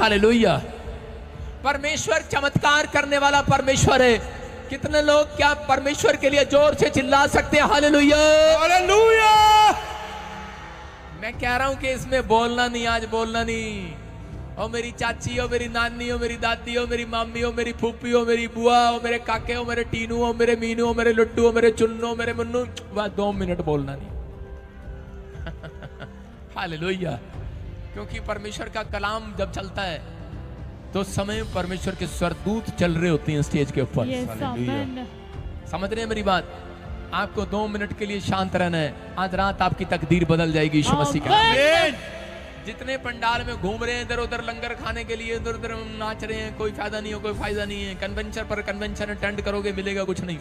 Hallelujah. परमेश्वर चमत्कार करने वाला परमेश्वर है। कितने लोग क्या परमेश्वर के लिए जोर से चिल्ला सकते हैं हालेलुया? हालेलुया। मैं कह रहा हूं कि इसमें बोलना नहीं, आज बोलना नहीं। ओ मेरी चाची हो, मेरी नानी हो, मेरी दादी हो, मेरी मामी हो, मेरी फूफी हो, मेरी बुआ हो, मेरे काके हो, मेरे टीनू हो, मेरे मीनू हो, मेरे लड्डू हो, मेरे चुन्नू हो, मेरे मुन्नू, बस 2 मिनट बोलना नहीं। हालेलुया। क्योंकि परमेश्वर का कलाम जब चलता है तो समय परमेश्वर के स्वर्गदूत चल रहे होते हैं स्टेज के ऊपर। समझ रहे हैं मेरी बात? आपको 2 मिनट के लिए शांत रहना है। आज रात आपकी तकदीर बदल जाएगी यीशु मसीह के नाम। जितने पंडाल में घूम रहे हैं इधर उधर लंगर खाने के लिए, इधर उधर नाच रहे हैं, कोई फायदा नहीं हो, कोई फायदा नहीं है। कन्वेंशन पर कन्वेंशन अटेंड करोगे, मिलेगा कुछ नहीं।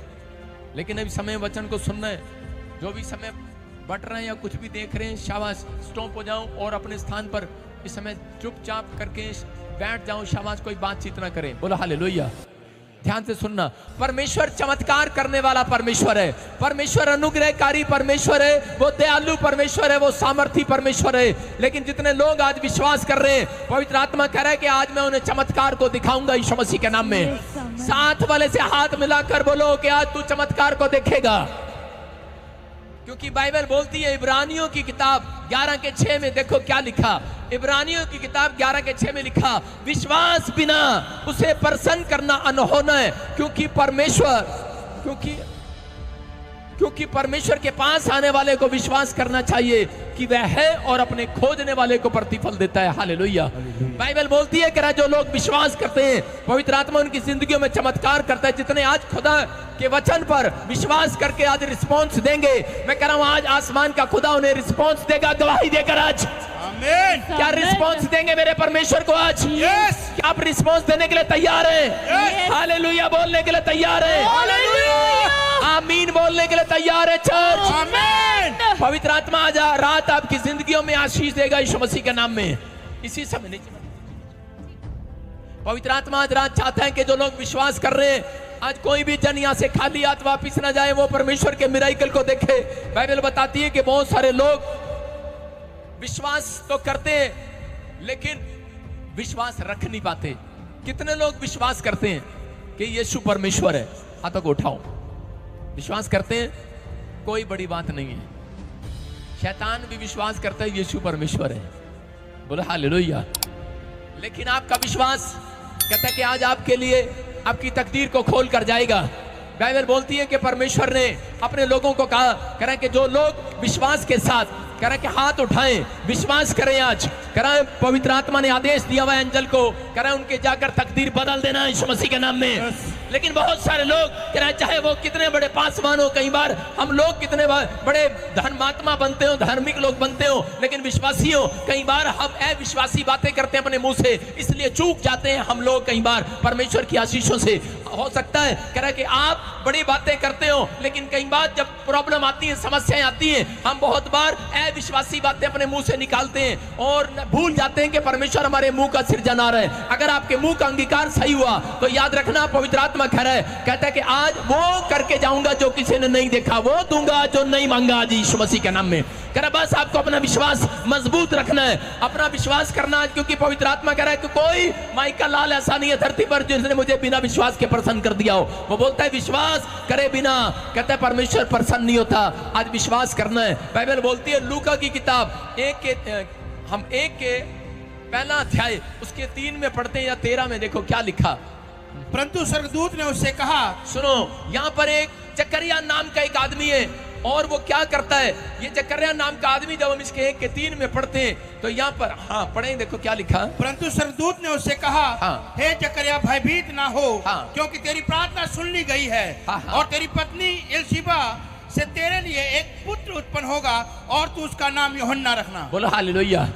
लेकिन अभी समय वचन को सुनना है। जो भी समय बट रहे हैं या कुछ भी देख रहे हैं, शाबाश, स्टॉप हो जाओ और अपने स्थान पर इस समय चुपचाप करके बैठ जाओ। शाबाश, कोई बातचीत ना करें। बोलो हालेलुया। ध्यान से सुनना, परमेश्वर चमत्कार करने वाला परमेश्वर है। परमेश्वर अनुग्रहकारी परमेश्वर है, वो दयालु परमेश्वर है, वो सामर्थी परमेश्वर है। लेकिन जितने लोग आज विश्वास कर रहे हैं, पवित्र आत्मा कह रहा है कि आज मैं उन्हें चमत्कार को दिखाऊंगा यीशु मसीह के नाम में। साथ वाले से हाथ मिलाकर बोलो कि आज तू चमत्कार को देखेगा। क्योंकि बाइबल बोलती है इब्रानियों की किताब 11:6 में, देखो क्या लिखा। इब्रानियों की किताब 11:6 में लिखा, विश्वास बिना उसे प्रसन्न करना अनहोना है। क्योंकि परमेश्वर के पास आने वाले को विश्वास करना चाहिए कि वह है और अपने खोजने वाले को प्रतिफल देता है। हालेलुया। बाइबल बोलती है कि जो लोग विश्वास करते हैं, पवित्र आत्मा उनकी जिंदगियों में चमत्कार करता है। जितने आज खुदा के वचन पर विश्वास करके आज रिस्पॉन्स देंगे, मैं कह रहा हूं आज आसमान का खुदा उन्हें रिस्पॉन्स देगा, गवाही देकर। आज क्या रिस्पॉन्स देंगे मेरे परमेश्वर को आज? क्या आप रिस्पॉन्स देने के लिए तैयार हैं? हालेलुया बोलने के लिए तैयार हैं? आमीन बोलने के लिए तैयार है चर्च? आमीन। पवित्र आत्मा आज रात आपकी जिंदगियों में आशीष देगा यीशु मसीह के नाम में। इसी समय नहीं, पवित्र आत्मा आज रात चाहता है कि जो लोग विश्वास कर रहे हैं, आज कोई भी जन यहाँ से खाली हाथ वापिस ना जाए, वो परमेश्वर के मिराइकल को देखे। बाइबल बताती है कि बहुत सारे लोग विश्वास तो करते हैं लेकिन विश्वास रख नहीं पाते। कितने लोग विश्वास करते हैं कि यीशु परमेश्वर है? हाथों को उठाओ। विश्वास करते हैं, कोई बड़ी बात नहीं है। शैतान भी विश्वास करता है यीशु परमेश्वर है। बोलो हालेलुया। लेकिन आपका विश्वास कहता है कि आज आपके लिए आपकी तकदीर को खोल कर जाएगा। बाइबल बोलती है कि परमेश्वर ने अपने लोगों को कहा, कह रहे हैं कि जो लोग विश्वास के साथ कह रहे हैं कि हाथ उठाएं, विश्वास करें। आज कह रहे हैं पवित्र आत्मा ने आदेश दिया हुआ है एंजल को, कह रहे हैं उनके जाकर तकदीर बदल देना यीशु मसीह के नाम में। लेकिन बहुत सारे लोग कह रहे हैं, चाहे वो कितने बड़े पासवान हो, कई बार हम लोग कितने बड़े धर्मात्मा बनते हो, धार्मिक लोग बनते हो, लेकिन विश्वासी हो, कई बार हम अविश्वासी बातें करते हैं अपने मुंह से, इसलिए चूक जाते हैं हम लोग कई बार परमेश्वर की आशीषों से। हो सकता है कह रहा है कि आप बड़ी बातें करते हो, लेकिन कई बार जब प्रॉब्लम आती है, समस्याएं आती हैं, हम बहुत बार अविश्वासी बातें अपने मुंह से निकालते हैं और भूल जाते हैं कि परमेश्वर हमारे मुंह का सृजनहार है। अगर आपके मुंह का अंगीकार सही हुआ तो याद रखना, पवित्र आत्मा कह रहा है, कहता है कि आज वो करके जाऊंगा जो किसी ने नहीं देखा, वो दूंगा जो नहीं मांगा आज यीशु मसीह के नाम में। कह रहा बस आपको अपना विश्वास मजबूत रखना है, अपना विश्वास करना है। क्योंकि पवित्र आत्मा कह रहा है कि कोई माइकल लाल ऐसा नहीं है धरती पर जिसने मुझे बिना विश्वास के प्रसन्न कर दिया हो। वो बोलता है विश्वास करे बिना, कहता है परमेश्वर प्रसन्न नहीं होता। आज विश्वास करना है। बाइबल बोलती है लूका की किताब 1 के पहला अध्याय उसके 3 में पढ़ते हैं या 13 में, देखो क्या लिखा। परंतु स्वर्गदूत ने उससे कहा, सुनो, यहाँ पर एक जकरिया नाम का एक आदमी है और वो क्या करता है। ये जकरिया नाम का आदमी जब हम इसके 1 के 3 में पढ़ते हैं तो यहाँ पर पढ़ें, देखो क्या लिखा। परंतु स्वर्गदूत ने उससे कहा, हे जकरिया भयभीत ना हो, क्योंकि तेरी प्रार्थना सुन ली गई है और तेरी पत्नी एलीशिबा से तेरे लिए एक पुत्र उत्पन्न होगा और तू उसका नाम यूहन्ना रखना। बोलो हालेलुया।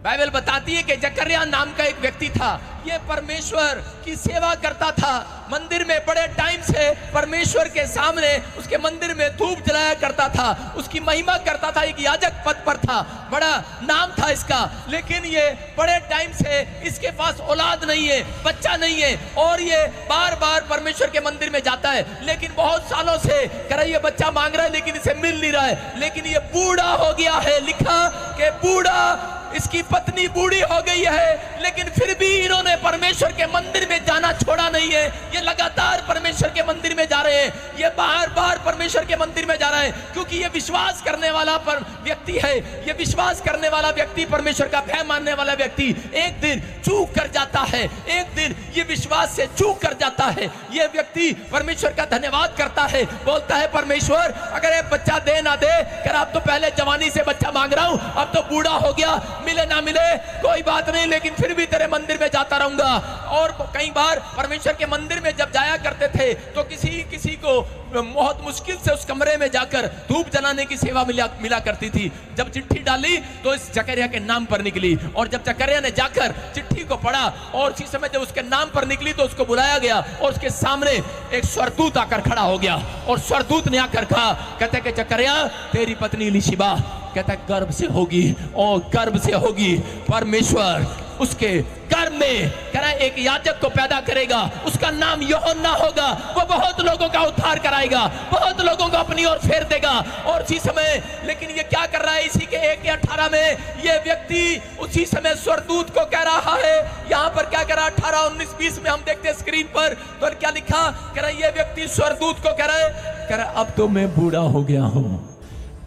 बाइबल बताती है कि जकरिया नाम का एक व्यक्ति था, ये परमेश्वर की सेवा करता था। मंदिर में बड़े टाइम से परमेश्वर के सामने उसके मंदिर में धूप जलाया करता था, उसकी महिमा करता था, एक याजक पद पर था, बड़ा नाम था इसका। लेकिन ये बड़े टाइम से इसके पास औलाद नहीं है, बच्चा नहीं है और ये बार बार परमेश्वर के मंदिर में जाता है। लेकिन बहुत सालों से कह रहा है ये बच्चा मांग रहा है लेकिन इसे मिल नहीं रहा है। लेकिन ये बूढ़ा हो गया है, लिखा कि बूढ़ा इसकी पत्नी बूढ़ी हो गई है, लेकिन फिर भी इन्होंने परमेश्वर के मंदिर में जाना छोड़ा नहीं है। ये लगातार परमेश्वर के मंदिर में जा रहे हैं, ये बार बार परमेश्वर के मंदिर में जा रहे हैं, क्योंकि ये विश्वास करने वाला व्यक्ति है। ये विश्वास करने वाला व्यक्ति, परमेश्वर का भय मानने वाला व्यक्ति एक दिन चूक कर जाता है, एक दिन ये विश्वास से चूक कर जाता है। ये व्यक्ति परमेश्वर का धन्यवाद करता है, बोलता है परमेश्वर अगर ये बच्चा दे ना दे, कर अब तो पहले जवानी से बच्चा मांग रहा हूं, अब तो बूढ़ा हो गया, मिले ना मिले कोई बात नहीं, लेकिन फिर भी तेरे मंदिर में जाता रहूंगा। और कई बार परमेश्वर के मंदिर में जब जाया करते थे तो किसी को बहुत मुश्किल से उस कमरे में जाकर धूप जलाने की सेवा मिला करती थी। जब चिट्ठी डाली तो इस जकरिया के नाम पर निकली, और जब जकरिया ने जाकर चिट्ठी को पढ़ा और उसी समय जब उसके नाम पर निकली तो उसको बुलाया गया और उसके सामने एक स्वर्गदूत आकर खड़ा हो गया। और स्वर्गदूत ने आकर कहा, कहते कि जकरिया तेरी पत्नी एलीशिबा कहता गर्भ से होगी, और गर्भ से होगी। परमेश्वर उसके गर्भ में करा एक याजक को पैदा करेगा, उसका नाम यूहन्ना होगा। वो बहुत लोगों का उद्धार कराएगा, बहुत लोगों को अपनी ओर फेर देगा। और उसी समय लेकिन ये क्या कर रहा है, इसी के 1:18 में ये व्यक्ति उसी समय स्वर्गदूत को कह रहा है, यहाँ पर क्या कह रहा है 18, 19, 20 में हम देखते हैं स्क्रीन पर, तो क्या लिखा, कह रहा ये व्यक्ति स्वर्गदूत को कह रहा है अब तो मैं बूढ़ा हो गया हूं,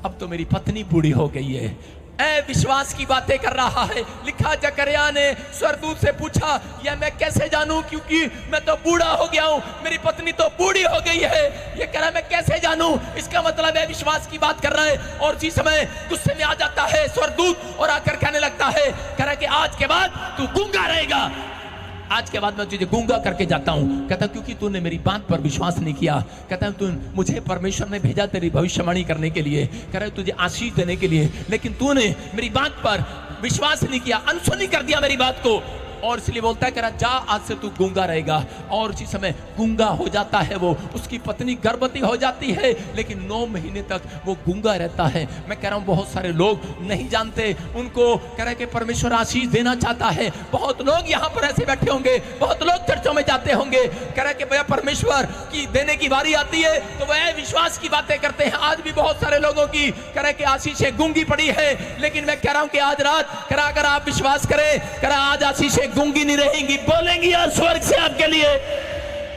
अब तो मेरी पत्नी बूढ़ी हो गई है। विश्वास की बातें कर रहा है। लिखा जकरिया ने स्वर्गदूत से पूछा, यह मैं कैसे जानूं, क्योंकि मैं तो बूढ़ा हो गया हूं, मेरी पत्नी तो बूढ़ी हो गई है। ये कह रहा है मैं कैसे जानूं, इसका मतलब है विश्वास की बात कर रहा है। और इसी समय गुस्से में आ जाता है स्वर्गदूत और आकर कहने लगता है, कह रहा है कि आज के बाद तू गूंगा रहेगा, आज के बाद मैं तुझे गूंगा करके जाता हूं। कहता क्योंकि तूने मेरी बात पर विश्वास नहीं किया। कहता तू मुझे परमेश्वर ने भेजा तेरी भविष्यवाणी करने के लिए, कह रहा है तुझे आशीष देने के लिए, लेकिन तूने मेरी बात पर विश्वास नहीं किया, अनसुनी कर दिया मेरी बात को। और इसलिए बोलता है, कह रहा जा आज से तू गूंगा रहेगा। और उसी समय गूंगा हो जाता है वो, उसकी पत्नी गर्भवती हो जाती है, लेकिन 9 महीने तक वो गूंगा रहता है। मैं कह रहा हूं बहुत सारे लोग नहीं जानते, उनको कह रहे कि परमेश्वर आशीष देना चाहता है। बहुत लोग यहाँ पर ऐसे बैठे होंगे, बहुत लोग चर्चों में जाते होंगे, कह रहे कि भैया परमेश्वर की देने की बारी आती है तो वह विश्वास की बातें करते हैं। आज भी बहुत सारे लोगों की कह रहे कि आशीषें गूंगी पड़ी है, लेकिन मैं कह रहा हूं कि आज रात कह रहा अगर आप विश्वास करें, कह रहा आज आशीषें गूंगी नहीं रहेंगी, बोलेंगी आज स्वर्ग से आपके लिए।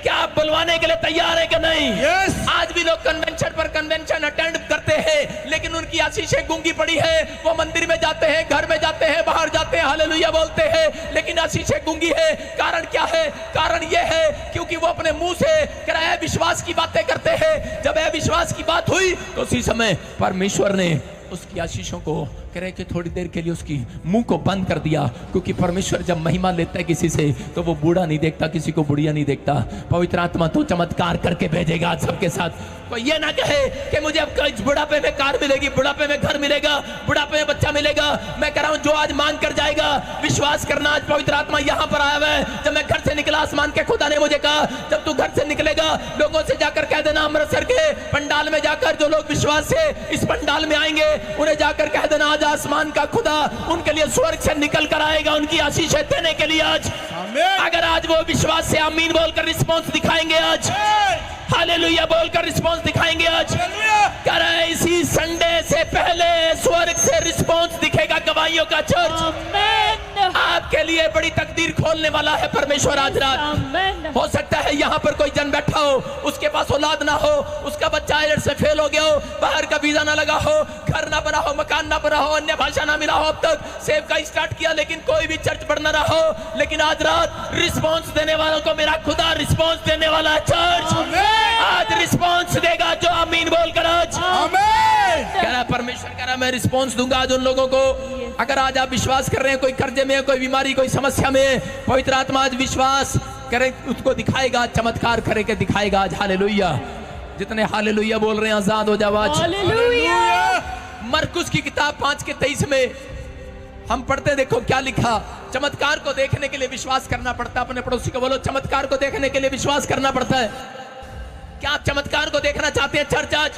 क्या आप बुलवाने के लिए तैयार है कि नहीं? yes. आज भी लोग कन्वेंशन पर कन्वेंशन अटेंड करते हैं, लेकिन उनकी आशीषें गूंगी पड़ी है। वो मंदिर में जाते हैं, घर में जाते हैं, बाहर जाते हैं, हालेलुया बोलते हैं, लेकिन आशीषें गूंगी है। कारण क्या है? कारण ये है क्योंकि वो अपने मुंह से कह रहा है विश्वास की बातें करते हैं। जब यह विश्वास की बात हुई तो उसी समय परमेश्वर ने उसकी आशीषों को कह रहे कि थोड़ी देर के लिए उसकी मुंह को बंद कर दिया, क्योंकि परमेश्वर जब महिमा लेता है किसी से तो वो बूढ़ा नहीं देखता, किसी को बुढ़िया नहीं देखता। पवित्र आत्मा तो चमत्कार करके भेजेगा आज सबके साथ। कोई ये ना कहे कि मुझे अब बुढ़ापे में कार मिलेगी, बुढ़ापे में घर मिलेगा, बुढ़ापे में बच्चा मिलेगा। मैं कह रहा हूं जो आज मांग कर जाएगा, विश्वास करना। आज पवित्र आत्मा यहां पर आया हुआ है। जब मैं घर से निकला, आसमान के खुदा ने मुझे कहा जब तू घर से निकलेगा लोगों से जाकर कह देना, अमृतसर के पंडाल में जाकर जो लोग विश्वास से इस पंडाल में आएंगे उन्हें जाकर कह देना आज आसमान का खुदा उनके लिए स्वर्ग से निकल कर आएगा उनकी आशीषें देने के लिए। आज अगर आज वो विश्वास से आमीन बोलकर रिस्पॉन्स दिखाएंगे, आज हालेलुया बोलकर रिस्पॉन्स दिखाएंगे, आज कह रहा है इसी संडे से पहले स्वर्ग से रिस्पॉन्स दिखेगा गवाहियों का चर्च। आपके लिए बड़ी तकदीर खोलने वाला है परमेश्वर आज रात। हो सकता है यहाँ पर कोई जन बैठा हो, उसके पास औलाद ना हो, उसका बच्चा आईएलटीएस से फेल हो गया हो, बाहर का वीजा ना लगा हो, घर ना बना हो, मकान ना बना हो, अन्य भाषा ना मिला हो, अब तक सेव का स्टार्ट किया लेकिन कोई भी चर्च बढ़ ना रहा हो, लेकिन आज रात रिस्पॉन्स देने वालों को मेरा खुदा रिस्पॉन्स देने वाला है। चर्च आज रिस्पॉन्स देगा जो आमीन बोलकर आज कह रहा परमेश्वर कह रहा मैं रिस्पॉन्स दूंगा आज उन लोगों को। अगर आज आप विश्वास कर रहे हैं, कोई कर्जे में, कोई बीमारी, कोई समस्या में, पवित्र आत्मा आज विश्वास करे उसको दिखाएगा, चमत्कार करे के दिखाएगा आज। हालेलुया। जितने हालेलुया बोल रहे हैं आजाद हो जाओ आज। मरकुस की किताब 5:23 में हम पढ़ते, देखो क्या लिखा। चमत्कार को देखने के लिए विश्वास करना पड़ता है। अपने पड़ोसी को बोलो चमत्कार को देखने के लिए विश्वास करना पड़ता है। क्या आप चमत्कार को देखना चाहते हैं चर्च आज?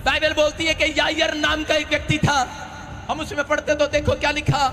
बाइबल बोलती है कि यायर नाम का एक व्यक्ति था, हम उसमें पढ़ते तो देखो क्या लिखा।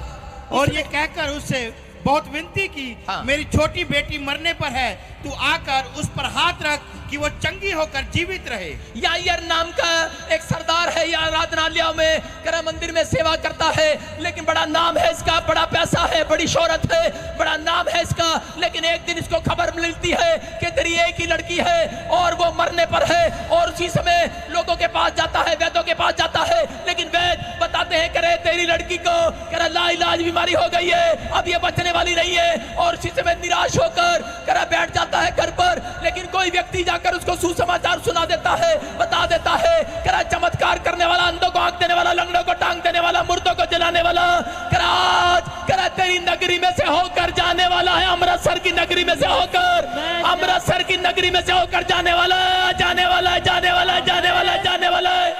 और ये कहकर उससे बहुत विनती की, मेरी छोटी बेटी मरने पर है, तू आकर उस पर हाथ रख कि वो चंगी होकर जीवित रहे। यायर नाम का एक सरदार है, या आराधनालयों में करा मंदिर में सेवा करता है, लेकिन बड़ा नाम है इसका, बड़ा पैसा है, बड़ी शोहरत है, बड़ा नाम है इसका। लेकिन एक दिन इसको खबर मिलती है कि तेरी एक ही लड़की है और वो मरने पर है, और उसी समय लोगों के पास जाता है, वैद्यों के पास जाता है, लेकिन वैद्य बताते हैं करे तेरी लड़की को करा लाइलाज बीमारी हो गई है, अब ये बचने वाली नहीं है। और उसी समय निराश होकर करा बैठ जाता है घर पर, लेकिन कोई व्यक्ति जाकर उसको सुसमाचार सुना देता है, बता देता है करा चमत्कार करने वाला, अंधों को आंख देने वाला, लंगड़ों को टांग देने वाला, मुर्दों को जलाने वाला करा आज करा तेरी नगरी में से होकर जाने वाला है, अमृतसर की नगरी में से होकर, अमृतसर की नगरी में से होकर जाने वाला है, जाने वाला है, जाने वाला है, जाने वाला है, जाने वाला है।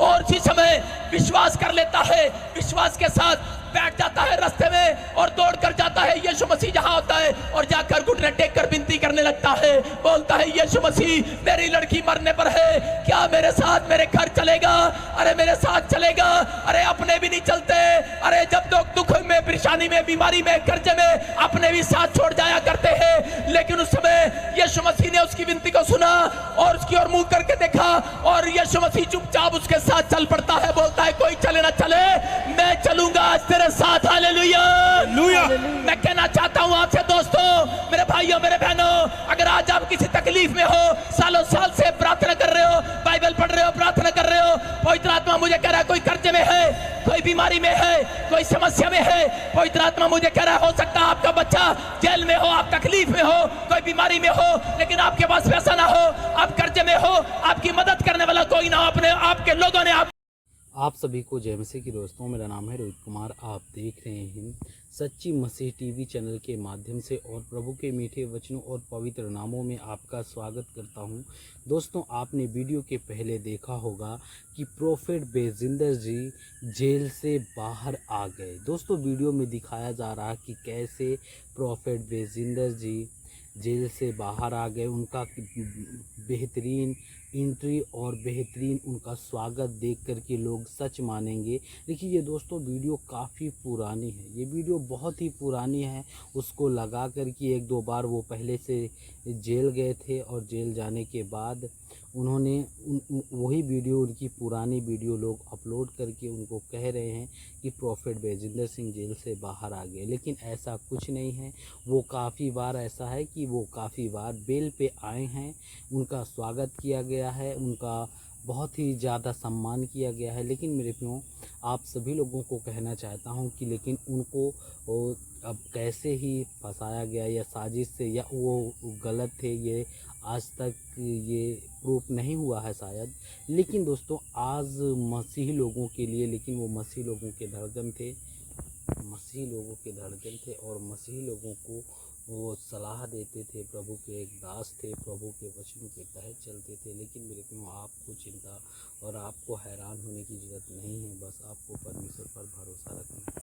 और इसी समय विश्वास कर लेता है, विश्वास के साथ बैठ जाता है रास्ते में और दौड़ कर जाता है यीशु मसीह जहां होता है, और जाकर घुटने टेक कर विनती करने लगता है, बोलता है यीशु मसीह मेरी लड़की मरने पर है, क्या मेरे साथ मेरे घर चलेगा? अरे मेरे साथ चलेगा? अरे अपने भी नहीं चलते, अरे जब लोग दुख में, परेशानी में, बीमारी में, कर्जे में अपने भी साथ छोड़ जाया करते हैं। लेकिन उस समय यीशु मसीह ने उसकी विनती को सुना और उसकी ओर मुंह करके देखा, और यीशु मसीह चुपचाप उसके साथ चल पड़ता है, बोलता है कोई चले ना चले, मैं चलूंगा आज तेरे साथ। हालेलुया। मैं कहना चाहता हूं आपसे दोस्तों, मेरे भाइयों, मेरे बहनों, अगर आज आप किसी तकलीफ में हो, सालों साल से प्रार्थना कर रहे हो, बाइबल पढ़ रहे हो, प्रार्थना कर रहे हो, पवित्र आत्मा मुझे कह रहा है कोई कर्जे में है, कोई बीमारी में है, कोई समस्या में है, पवित्र आत्मा मुझे कह रहा है हो सकता है आपका बच्चा जेल में हो, आप तकलीफ में हो, कोई बीमारी में हो, लेकिन आपके पास पैसा ना हो, आप कर्जे में हो, आपकी मदद करने वाला कोई ना हो, अपने आपके लोगों ने आप सभी को जय मसीह की दोस्तों, मेरा नाम है रोहित कुमार। आप देख रहे हैं सच्ची मसीह टीवी चैनल के माध्यम से, और प्रभु के मीठे वचनों और पवित्र नामों में आपका स्वागत करता हूं। दोस्तों, आपने वीडियो के पहले देखा होगा कि प्रोफेट बेजिंदर जी जेल से बाहर आ गए। दोस्तों, वीडियो में दिखाया जा रहा है कि कैसे प्रोफेट बेजिंदर जी जेल से बाहर आ गए। उनका बेहतरीन एंट्री और बेहतरीन उनका स्वागत देख कर के लोग सच मानेंगे। देखिए ये दोस्तों, वीडियो काफ़ी पुरानी है, ये वीडियो बहुत ही पुरानी है। उसको लगा कर के एक दो बार वो पहले से जेल गए थे, और जेल जाने के बाद उन्होंने वही वीडियो, उनकी पुरानी वीडियो लोग अपलोड करके उनको कह रहे हैं कि प्रोफेट बेजिंदर सिंह जेल से बाहर आ गए, लेकिन ऐसा कुछ नहीं है। वो काफ़ी बार ऐसा है कि वो काफ़ी बार बेल पे आए हैं, उनका स्वागत किया गया है, उनका बहुत ही ज़्यादा सम्मान किया गया है। लेकिन मेरे प्रियो, आप सभी लोगों को कहना चाहता हूं कि लेकिन उनको अब कैसे ही फंसाया गया, या साजिश से, या वो गलत थे, ये आज तक ये प्रूफ नहीं हुआ है शायद। लेकिन दोस्तों, आज मसीही लोगों के लिए, लेकिन वो मसीही लोगों के धड़कन थे, मसीही लोगों के धड़कन थे, और मसीही लोगों को वो सलाह देते थे, प्रभु के एक दास थे, प्रभु के वचनों के तहत चलते थे। लेकिन मेरे को आपको चिंता और आपको हैरान होने की ज़रूरत नहीं है, बस आपको परमेश्वर पर भरोसा रखना है।